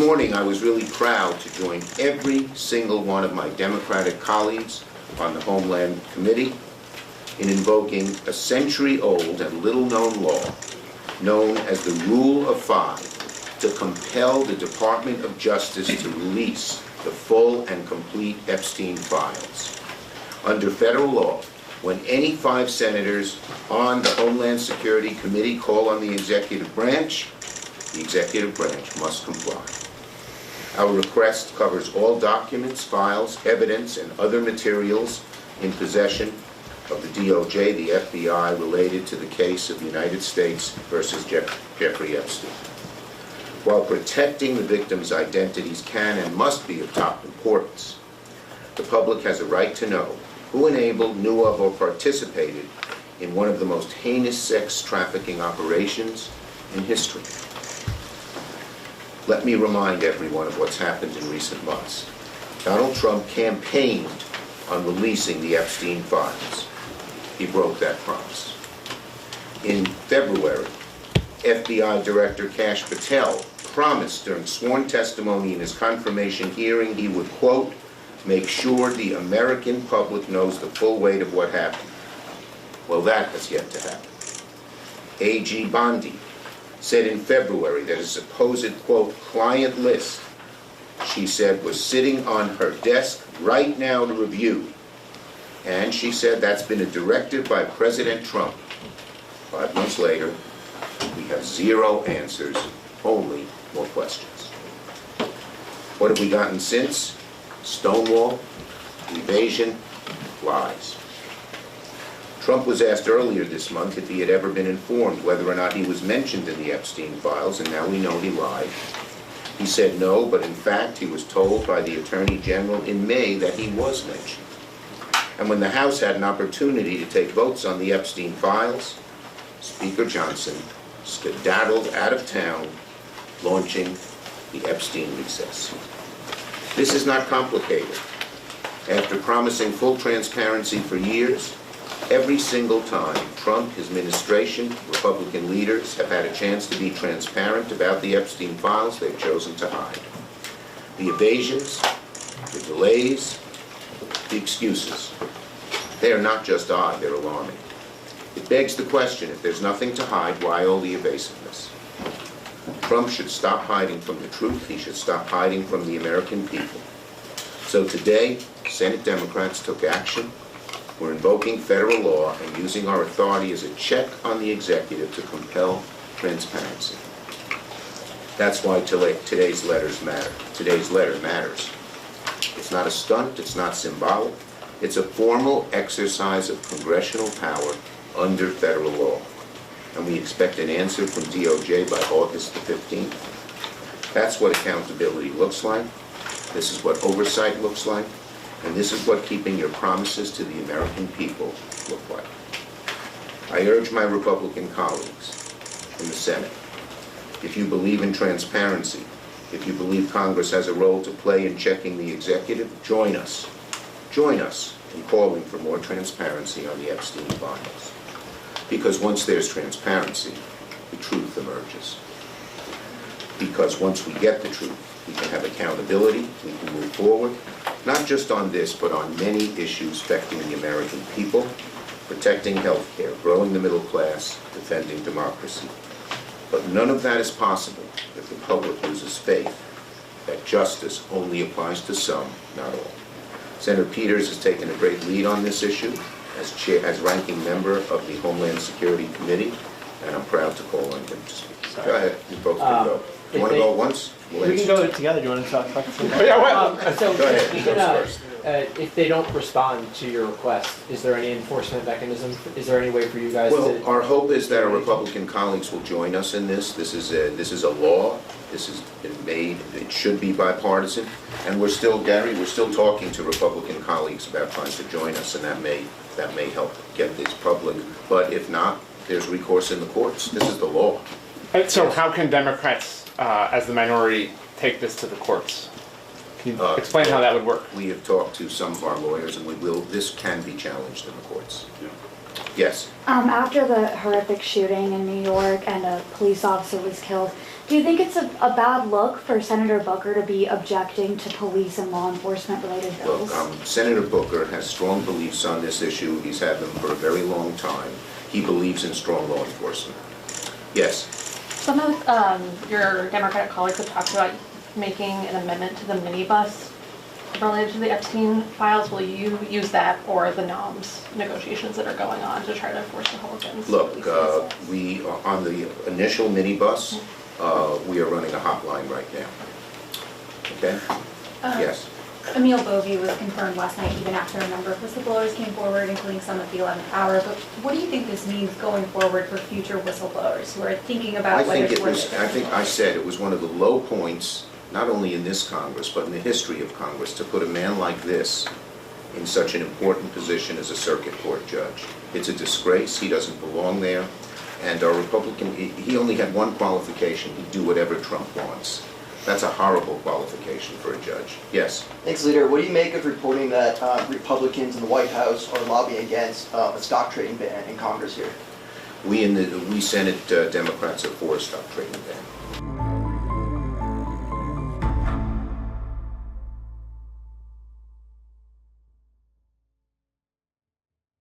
morning, I was really proud to join every single one of my Democratic colleagues on the Homeland Committee in invoking a century-old and little-known law known as the Rule of Five to compel the Department of Justice to release the full and complete Epstein files. Under federal law, when any 5 senators on the Homeland Security Committee call on the executive branch must comply. Our request covers all documents, files, evidence, and other materials in possession of the DOJ, the FBI, related to the case of the United States versus Jeffrey Epstein. While protecting the victims' identities can and must be of top importance, the public has a right to know who enabled, knew of, or participated in one of the most heinous sex trafficking operations in history. Let me remind everyone of what's happened in recent months. Donald Trump campaigned on releasing the Epstein files. He broke that promise. In February, FBI Director Kash Patel promised during sworn testimony in his confirmation hearing he would, quote, make sure the American public knows the full weight of what happened. Well, that has yet to happen. A.G. Bondi said in February that a supposed, quote, client list, she said, was sitting on her desk right now to review. And she said that's been a directive by President Trump. 5 months later, we have 0 answers, only more questions. What have we gotten since? Stonewall, evasion, lies. Trump was asked earlier this month if he had ever been informed whether or not he was mentioned in the Epstein files, and now we know he lied. He said no, but in fact he was told by the Attorney General in May that he was mentioned. And when the House had an opportunity to take votes on the Epstein files, Speaker Johnson skedaddled out of town, launching the Epstein recess. This is not complicated. After promising full transparency for years, every single time Trump, his administration, Republican leaders have had a chance to be transparent about the Epstein files, they've chosen to hide. The evasions, the delays, the excuses, they are not just odd, they're alarming. It begs the question, if there's nothing to hide, why all the evasiveness? Trump should stop hiding from the truth. He should stop hiding from the American people. So today, Senate Democrats took action. We're invoking federal law and using our authority as a check on the executive to compel transparency. That's why today's letters matter. Today's letter matters. It's not a stunt, it's not symbolic. It's a formal exercise of congressional power under federal law. And we expect an answer from DOJ by August the 15th. That's what accountability looks like. This is what oversight looks like. And this is what keeping your promises to the American people look like. I urge my Republican colleagues in the Senate, if you believe in transparency, if you believe Congress has a role to play in checking the executive, join us. Join us in calling for more transparency on the Epstein files. Because once there's transparency, the truth emerges. Because once we get the truth, we can have accountability, we can move forward, not just on this, but on many issues affecting the American people, protecting health care, growing the middle class, defending democracy. But none of that is possible if the public loses faith that justice only applies to some, not all. Senator Peters has taken a great lead on this issue as ranking member of the Homeland Security Committee, and I'm proud to call on him to speak. Sorry. Go ahead, you both can go. You want to go once? We can go together. Do you want to talk about this? Yeah, well, So go ahead, you go first. if they don't respond to your request, is there any enforcement mechanism? Is there any way for you guys to... Well, our hope is that our Republican colleagues will join us in this. This is a law. This has been made. It should be bipartisan. And we're still, Gary, we're still talking to Republican colleagues about trying to join us, and that may help get this public. But if not, there's recourse in the courts. This is the law. So how can Democrats, as the minority, take this to the courts? Can you explain how that would work? We have talked to some of our lawyers, and this can be challenged in the courts. Yeah. Yes? After the horrific shooting in New York and a police officer was killed, Do you think it's a bad look for Senator Booker to be objecting to police and law enforcement related bills? Look, Senator Booker has strong beliefs on this issue. He's had them for a very long time. He believes in strong law enforcement. Yes. Some of your Democratic colleagues have talked about making an amendment to the minibus related to the Epstein files. Will you use that or the NOMS negotiations that are going on to try to force Republicans? Look, we are on the initial minibus, we are running a hotline right now. Okay? Yes. Emil Bovey was confirmed last night, even after a number of whistleblowers came forward, including some at the 11th hour. But what do you think this means going forward for future whistleblowers who are thinking about whether it's worth it? I think I said it was one of the low points, not only in this Congress, but in the history of Congress, to put a man like this in such an important position as a circuit court judge. It's a disgrace. He doesn't belong there. And our Republican, he only had one qualification: he'd do whatever Trump wants. That's a horrible qualification for a judge. Yes? Thanks, Leader. What do you make of reporting that Republicans in the White House are lobbying against a stock trading ban in Congress here? We Senate Democrats are for a stock trading ban.